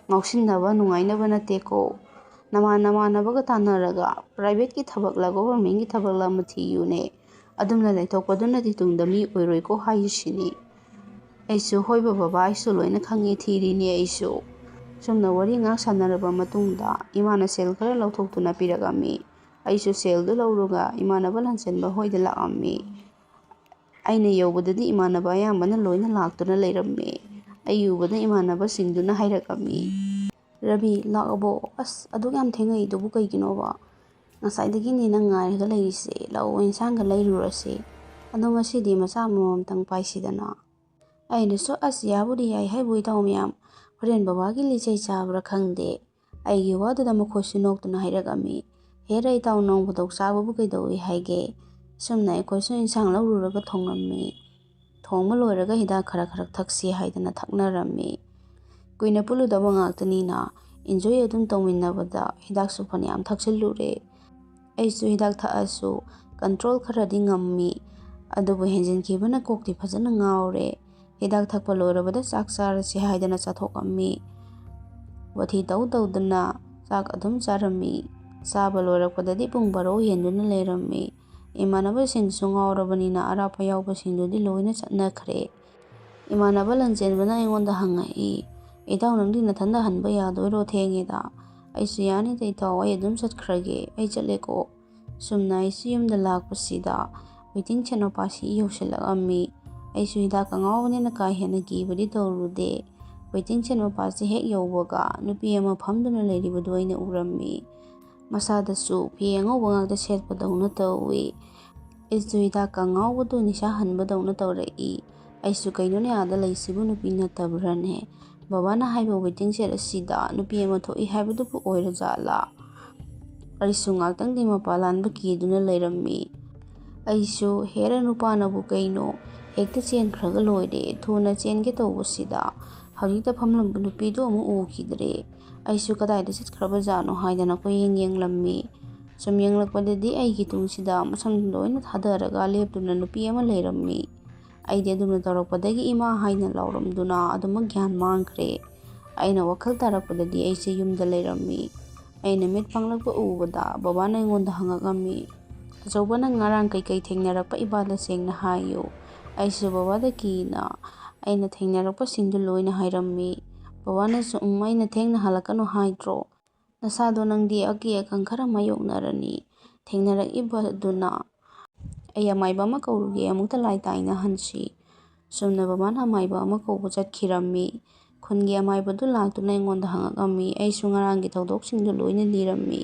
ꯉꯥꯎꯁꯤꯟꯅꯕ ꯅꯨꯡꯉꯥꯏꯅꯕ ꯅꯠꯇꯦꯀꯣ꯫ ꯅꯃꯥꯟꯅꯕꯒ ꯇꯥꯟꯅꯔꯒ ꯄ꯭ꯔꯥꯏꯚꯦꯠꯀꯤ ꯊꯕꯛꯂ ꯒꯣꯚꯔꯟꯃꯦꯟꯠꯀꯤ ꯊꯕꯛꯂ ꯑꯃ ꯊꯤꯌꯨꯅꯦ, ꯑꯗꯨꯝꯅ ꯂꯩꯊꯣꯛꯄꯗꯨꯅꯗꯤ ꯇꯨꯡꯗ ꯃꯤ ꯑꯣꯏꯔꯣꯏꯀꯣ ꯍꯥꯏꯔꯤꯁꯤꯅꯤ꯫ ꯑꯩꯁꯨ ꯍꯣꯏꯕ ꯕꯕꯥ ꯑꯩꯁꯨ ꯂꯣꯏꯅ ꯈꯪꯉꯤ, ꯊꯤꯔꯤꯅꯤ ꯑꯩꯁꯨ꯫ ꯁꯨꯝꯅ ꯋꯥꯔꯤ ꯉꯥꯏꯍꯥꯛ ꯁꯥꯟꯅꯔꯕ ꯃꯇꯨꯡꯗ ꯏꯃꯥꯅ ꯁꯦꯜ ꯈꯔ ꯂꯧꯊꯣꯛꯇꯨꯅ ꯄꯤꯔꯛꯑꯝꯃꯤ꯫ ꯑꯩꯁꯨ ꯁꯦꯜꯗꯨ ꯂꯧꯔꯒ ꯏꯃꯥꯟꯅꯕ ꯂꯟꯆꯦꯟꯕ ꯍꯣꯏꯗ ꯂꯥꯛꯑꯝꯃꯤ꯫ ꯑꯩꯅ ꯌꯧꯕꯗꯗꯤ ꯏꯃꯥꯟꯅꯕ ꯑꯌꯥꯝꯕꯅ ꯂꯣꯏꯅ ꯂꯥꯛꯇꯨꯅ ꯂꯩꯔꯝꯃꯤ꯫ ꯑꯩ ꯎꯕꯗ ꯏꯃꯥꯟꯅꯕꯁꯤꯡꯗꯨꯅ ꯍꯥꯏꯔꯛꯑꯝꯃꯤ, ꯔꯕꯤ ꯂꯥꯛꯑꯕꯣ? ꯑꯁ ꯑꯗꯨꯛ ꯌꯥꯝ ꯊꯦꯡꯉꯛꯏꯗꯨꯕꯨ ꯀꯩꯒꯤꯅꯣꯕ? ꯉꯁꯥꯏꯗꯒꯤꯅꯦ ꯅꯪ ꯉꯥꯏꯔꯒ ꯂꯩꯔꯤꯁꯦ, ꯂꯥꯛꯑꯣ ꯏꯟꯁꯥꯡꯒ ꯂꯩꯔꯨꯔꯁꯤ꯫ ꯑꯗꯣ ꯉꯁꯤꯗꯤ ꯃꯆꯥ ꯑꯃꯃꯝꯇꯪ ꯄꯥꯏꯁꯤꯗꯅ꯫ ꯑꯩꯅꯁꯨ ꯑꯁ ꯌꯥꯕꯨꯗꯤ ꯌꯥꯏ ꯍꯥꯏꯕꯨ ꯏꯇꯥꯎ ꯃꯌꯥꯝ, ꯍꯣꯔꯦꯟ ꯕꯕꯥꯒꯤ ꯂꯤꯆꯩ ꯆꯥꯕ꯭ꯔꯥ ꯈꯪꯗꯦ꯫ ꯑꯩꯒꯤ ꯋꯥꯗꯨꯗ ꯃꯈꯣꯏꯁꯨ ꯅꯣꯛꯇꯨꯅ ꯍꯥꯏꯔꯛꯑꯝꯃꯤ, ꯍꯦꯔꯥ ꯏꯇꯥꯎ ꯅꯣꯡ ꯐꯥꯗꯣꯛ ꯆꯥꯕꯕꯨ ꯀꯩꯗꯧꯏ ꯍꯥꯏꯒꯦ? ꯁꯨꯝꯅ ꯑꯩꯈꯣꯏꯁꯨ ꯏꯟꯁꯥꯡ ꯂꯧꯔꯨꯔꯒ ꯊꯣꯡꯉꯝꯃꯤ꯫ ꯊꯣꯡꯕ ꯂꯣꯏꯔꯒ ꯍꯤꯗꯥꯛ ꯈꯔ ꯊꯛꯁꯤ ꯍꯥꯏꯗꯅ ꯊꯛꯅꯔꯝꯃꯤ꯫ ꯀꯨꯏꯅ ꯄꯨꯜꯂꯨꯗꯕ ꯉꯥꯛꯇꯅꯤꯅ ꯏꯟꯖꯣꯏ ꯑꯗꯨꯝ ꯇꯧꯃꯤꯟꯅꯕꯗ ꯍꯤꯗꯥꯛꯁꯨ ꯐꯅꯌꯥꯝ ꯊꯛꯆꯤꯜꯂꯨꯔꯦ꯫ ꯑꯩꯁꯨ ꯍꯤꯗꯥꯛ ꯊꯛꯑꯁꯨ ꯀꯟꯇ꯭ꯔꯣꯜ ꯈꯔꯗꯤ ꯉꯝꯃꯤ, ꯑꯗꯨꯕꯨ ꯍꯦꯟꯖꯤꯟꯈꯤꯕꯅ ꯀꯣꯛꯇꯤ ꯐꯖꯅ ꯉꯥꯎꯔꯦ꯫ ꯍꯤꯗꯥꯛ ꯊꯛꯄ ꯂꯣꯏꯔꯕꯗ ꯆꯥꯛ ꯆꯥꯔꯁꯤ ꯍꯥꯏꯗꯅ ꯆꯥꯊꯣꯛꯑꯝꯃꯤ꯫ ꯋꯥꯊꯤ ꯇꯧꯗꯅ ꯆꯥꯛ ꯑꯗꯨꯝ ꯆꯥꯔꯝꯃꯤ꯫ ꯆꯥꯕ ꯂꯣꯏꯔꯛꯄꯗꯗꯤ ꯄꯨꯡ 12 ꯍꯦꯟꯗꯨꯅ ꯂꯩꯔꯝꯃꯤ꯫ ꯏꯃꯥꯟꯅꯕꯁꯤꯡꯁꯨ ꯉꯥꯎꯔꯕꯅꯤꯅ ꯑꯔꯥꯞꯄ ꯌꯥꯎꯕꯁꯤꯡꯗꯨꯗꯤ ꯂꯣꯏꯅ ꯆꯠꯅꯈ꯭ꯔꯦ꯫ ꯏꯃꯥꯟꯅꯕ ꯂꯟꯆꯦꯟꯕꯅ ꯑꯩꯉꯣꯟꯗ ꯍꯪꯉꯛꯏ, ꯏꯇꯥꯎ ꯅꯪꯗꯤ ꯅꯊꯟꯗ ꯍꯟꯕ ꯌꯥꯗꯣꯏꯔꯣ, ꯊꯦꯡꯉꯦꯗ? ꯑꯩꯁꯨ ꯌꯥꯅꯤꯗ ꯏꯇꯥꯎ, ꯑꯩ ꯑꯗꯨꯝ ꯆꯠꯈ꯭ꯔꯒꯦ, ꯑꯩ ꯆꯠꯂꯦꯀꯣ꯫ ꯁꯨꯝꯅ ꯑꯩꯁꯨ ꯌꯨꯝꯗ ꯂꯥꯛꯄꯁꯤꯗ ꯋꯦꯇꯤꯡ ꯁꯦꯠ ꯃꯄꯥꯁꯤ ꯌꯧꯁꯤꯜꯂꯛꯑꯝꯃꯤ꯫ ꯑꯩꯁꯨ ꯍꯤꯗꯥꯛꯀ ꯉꯥꯎꯕꯅꯤꯅ ꯀꯥ ꯍꯦꯟꯅ ꯀꯤꯕꯗꯤ ꯇꯧꯔꯨꯗꯦ꯫ ꯋꯦꯇꯤꯡ ꯁꯦꯠ ꯃꯄꯥꯁꯤ ꯍꯦꯛ ꯌꯧꯕꯒ ꯅꯨꯄꯤ ꯑꯃ ꯐꯝꯗꯨꯅ ꯂꯩꯔꯤꯕꯗꯨ ꯑꯩꯅ ꯎꯔꯝꯃꯤ꯫ ꯃꯁꯥꯗꯁꯨ ꯐꯤ ꯑꯉꯧꯕ ꯉꯥꯛꯇ ꯁꯦꯠꯄꯗꯧꯅ ꯇꯧꯏ꯫ ꯑꯩꯁꯨ ꯍꯤꯗꯥꯛꯀ ꯉꯥꯎꯕꯗꯨ ꯅꯤꯁꯥ ꯍꯟꯕꯗꯧꯅ ꯇꯧꯔꯛꯏ꯫ ꯑꯩꯁꯨ ꯀꯩꯅꯣꯅꯦ ꯑꯥꯗ ꯂꯩꯁꯤꯕꯨ ꯅꯨꯄꯤ ꯅꯠꯇꯕ꯭ꯔꯅꯦ? ꯕꯕꯥꯅ ꯍꯥꯏꯕ ꯋꯦꯇꯤꯡ ꯁꯦꯠ ꯑꯁꯤꯗ ꯅꯨꯄꯤ ꯑꯃ ꯊꯣꯛꯏ ꯍꯥꯏꯕꯗꯨꯕꯨ ꯑꯣꯏꯔꯖꯥꯠꯂꯥ? ꯑꯩꯁꯨ ꯉꯥꯛꯇꯪꯗꯤ ꯃꯄꯥ ꯂꯥꯟꯕ ꯀꯤꯗꯨꯅ ꯂꯩꯔꯝꯃꯤ꯫ ꯑꯩꯁꯨ ꯍꯦꯔꯥ ꯅꯨꯄꯥꯅꯕꯨ ꯀꯩꯅꯣ, ꯍꯦꯛꯇ ꯆꯦꯟꯈ꯭ꯔꯒ ꯂꯣꯏꯔꯦ, ꯊꯨꯅ ꯆꯦꯟꯒꯦ ꯇꯧꯕꯁꯤꯗ ꯍꯧꯖꯤꯛꯇ ꯐꯝꯂꯝꯕ ꯅꯨꯄꯤꯗꯨ ꯑꯃꯨꯛ ꯎꯈꯤꯗ꯭ꯔꯦ꯫ ꯑꯩꯁꯨ ꯀꯗꯥꯏꯗ ꯆꯠꯈ꯭ꯔꯕꯖꯥꯠꯅꯣ ꯍꯥꯏꯗꯅ ꯀꯣꯏꯌꯦꯡ ꯌꯦꯡꯂꯝꯃꯤ꯫ ꯁꯨꯝ ꯌꯦꯡꯂꯛꯄꯗꯗꯤ ꯑꯩꯒꯤ ꯇꯨꯡꯁꯤꯗ ꯃꯁꯝ ꯂꯣꯏꯅ ꯊꯥꯗꯔꯒ ꯂꯦꯞꯇꯨꯅ ꯅꯨꯄꯤ ꯑꯃ ꯂꯩꯔꯝꯃꯤ꯫ ꯑꯩꯗꯤ ꯑꯗꯨꯝꯅ ꯇꯧꯔꯛꯄꯗꯒꯤ ꯏꯃꯥ ꯍꯥꯏꯅ ꯂꯥꯎꯔꯝꯗꯨꯅ ꯑꯗꯨꯃꯛ ꯒ꯭ꯌꯥꯟ ꯃꯥꯡꯈ꯭ꯔꯦ꯫ ꯑꯩꯅ ꯋꯥꯈꯜ ꯇꯥꯔꯛꯄꯗꯗꯤ ꯑꯩꯁꯦ ꯌꯨꯝꯗ ꯂꯩꯔꯝꯃꯤ꯫ ꯑꯩꯅ ꯃꯤꯠ ꯄꯥꯡꯂꯛꯄ ꯎꯕꯗ ꯕꯕꯥꯅ ꯑꯩꯉꯣꯟꯗ ꯍꯪꯉꯛꯑꯝꯃꯤ, ꯑꯆꯧꯕ ꯅꯪ ꯉꯔꯥꯡ ꯀꯩꯀꯩ ꯊꯦꯡꯅꯔꯛꯄ ꯏꯕꯥꯗ ꯁꯦꯡꯅ ꯍꯥꯏꯌꯨ꯫ ꯑꯩꯁꯨ ꯕꯕꯥꯗ ꯀꯤꯅ ꯑꯩꯅ ꯊꯦꯡꯅꯔꯛꯄꯁꯤꯡꯗꯨ ꯂꯣꯏꯅ ꯍꯥꯏꯔꯝꯃꯤ꯫ ꯕꯕꯥꯅꯁꯨ ꯑꯩꯅ ꯊꯦꯡꯅ ꯍꯜꯂꯛꯀꯅꯨ ꯍꯥꯏꯗ꯭ꯔꯣ, ꯅꯁꯥꯗꯣ ꯅꯪꯗꯤ ꯑꯀꯤ ꯑꯈꯪ ꯈꯔ ꯃꯥꯌꯣꯛꯅꯔꯅꯤ꯫ ꯊꯦꯡꯅꯔꯛꯏꯕꯗꯨꯅ ꯑꯩ ꯑꯃꯥꯏꯕ ꯑꯃ ꯀꯧꯔꯨꯒꯦ, ꯑꯃꯨꯛꯇ ꯂꯥꯏ ꯇꯥꯏꯅꯍꯟꯁꯤ꯫ ꯁꯨꯝꯅ ꯕꯕꯥꯅ ꯑꯃꯥꯏꯕ ꯑꯃ ꯀꯧꯕ ꯆꯠꯈꯤꯔꯝꯃꯤ꯫ ꯈꯨꯟꯒꯤ ꯑꯃꯥꯏꯕꯗꯨ ꯂꯥꯛꯇꯨꯅ ꯑꯩꯉꯣꯟꯗ ꯍꯪꯉꯛꯑꯝꯃꯤ꯫ ꯑꯩꯁꯨ ꯉꯔꯥꯡꯒꯤ ꯊꯧꯗꯣꯛꯁꯤꯡꯗꯨ ꯂꯣꯏꯅ ꯂꯤꯔꯝꯃꯤ꯫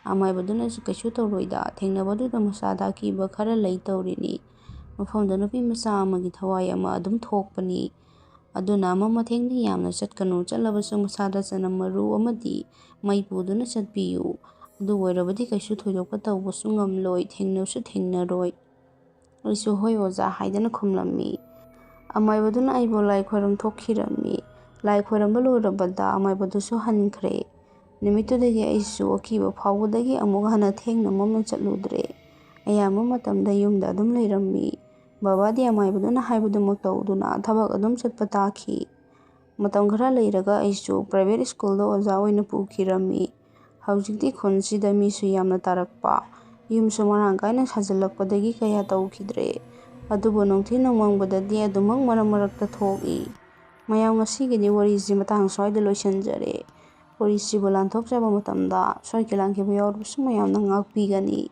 ꯑꯃꯥꯏꯕꯗꯨꯅꯁꯨ ꯀꯩꯁꯨ ꯇꯧꯔꯣꯏꯗ, ꯊꯦꯡꯅꯕꯗꯨꯗ ꯃꯁꯥꯗ ꯑꯀꯤꯕ ꯈꯔ ꯂꯩ ꯇꯧꯔꯤꯅꯤ꯫ ꯃꯐꯝꯗ ꯅꯨꯄꯤ ꯃꯆꯥ ꯑꯃꯒꯤ ꯊꯋꯥꯏ ꯑꯃ ꯑꯗꯨꯝ ꯊꯣꯛꯄꯅꯤ꯫ ꯑꯗꯨꯅ ꯃꯊꯦꯡꯗꯤ ꯌꯥꯝꯅ ꯆꯠꯀꯅꯨ, ꯆꯠꯂꯕꯁꯨ ꯃꯁꯥꯗ ꯆꯅꯝ ꯃꯔꯨ ꯑꯃꯗꯤ ꯃꯩ ꯄꯨꯗꯨꯅ ꯆꯠꯄꯤꯌꯨ꯫ ꯑꯗꯨ ꯑꯣꯏꯔꯕꯗꯤ ꯀꯩꯁꯨ ꯊꯣꯏꯗꯣꯛꯄ ꯇꯧꯕꯁꯨ ꯉꯝꯂꯣꯏ, ꯊꯦꯡꯅꯁꯨ ꯊꯦꯡꯅꯔꯣꯏ꯫ ꯑꯩꯁꯨ ꯍꯣꯏ ꯑꯣꯖꯥ ꯍꯥꯏꯗꯅ ꯈꯨꯝꯂꯝꯃꯤ꯫ ꯑꯃꯥꯏꯕꯗꯨꯅ ꯑꯩꯕꯨ ꯂꯥꯏ ꯈꯣꯏꯔꯝ ꯊꯣꯛꯈꯤꯔꯝꯃꯤ꯫ ꯂꯥꯏ ꯈꯣꯏꯔꯝꯕ ꯂꯣꯏꯔꯕꯗ ꯑꯃꯥꯏꯕꯗꯨꯁꯨ ꯍꯟꯈ꯭ꯔꯦ꯫ ꯅꯨꯃꯤꯠꯇꯨꯗꯒꯤ ꯑꯩꯁꯨ ꯑꯀꯤꯕ ꯐꯥꯎꯕꯗꯒꯤ ꯑꯃꯨꯛ ꯍꯟꯅ ꯊꯦꯡꯅ ꯃꯝꯅ ꯆꯠꯂꯨꯗ꯭ꯔꯦ꯫ ꯑꯌꯥꯝꯕ ꯃꯇꯝꯗ ꯌꯨꯝꯗ ꯑꯗꯨꯝ ꯂꯩꯔꯝꯃꯤ꯫ ꯕꯕꯥꯗꯤ ꯑꯃꯥꯏꯕꯗꯨꯅ ꯍꯥꯏꯕꯗꯨꯃꯛ ꯇꯧꯗꯨꯅ ꯊꯕꯛ ꯑꯗꯨꯝ ꯆꯠꯄ ꯇꯥꯈꯤ꯫ ꯃꯇꯝ ꯈꯔ ꯂꯩꯔꯒ ꯑꯩꯁꯨ ꯄ꯭ꯔꯥꯏꯚꯦꯠ ꯁ꯭ꯀꯨꯜꯗ ꯑꯣꯖꯥ ꯑꯣꯏꯅ ꯄꯨꯈꯤꯔꯝꯃꯤ꯫ ꯍꯧꯖꯤꯛꯇꯤ ꯈꯨꯟꯁꯤꯗ ꯃꯤꯁꯨ ꯌꯥꯝꯅ ꯇꯥꯔꯛꯄ, ꯌꯨꯝꯁꯨ ꯃꯔꯥꯡ ꯀꯥꯏꯅ ꯁꯥꯖꯤꯜꯂꯛꯄꯗꯒꯤ ꯀꯌꯥ ꯇꯧꯈꯤꯗ꯭ꯔꯦ꯫ ꯑꯗꯨꯕꯨ ꯅꯨꯡꯊꯤ ꯅꯨꯡꯃꯪꯕꯗꯗꯤ ꯑꯗꯨꯃꯛ ꯃꯔꯛ ꯃꯔꯛꯇ ꯊꯣꯛꯏ꯫ ꯃꯌꯥꯝ ꯉꯁꯤꯒꯤꯗꯤ ꯋꯥꯔꯤꯁꯤ ꯃꯇꯥꯡ ꯁ꯭ꯋꯥꯏꯗ ꯂꯣꯏꯁꯤꯟꯖꯔꯦ꯫ ꯋꯥꯔꯤꯁꯤꯕꯨ ꯂꯥꯟꯊꯣꯛꯆꯕ ꯃꯇꯝꯗ ꯁꯣꯏꯈꯤ ꯂꯥꯟꯈꯤꯕ ꯌꯥꯎꯔꯕꯁꯨ ꯃꯌꯥꯝꯅ ꯉꯥꯛꯄꯤꯒꯅꯤ꯫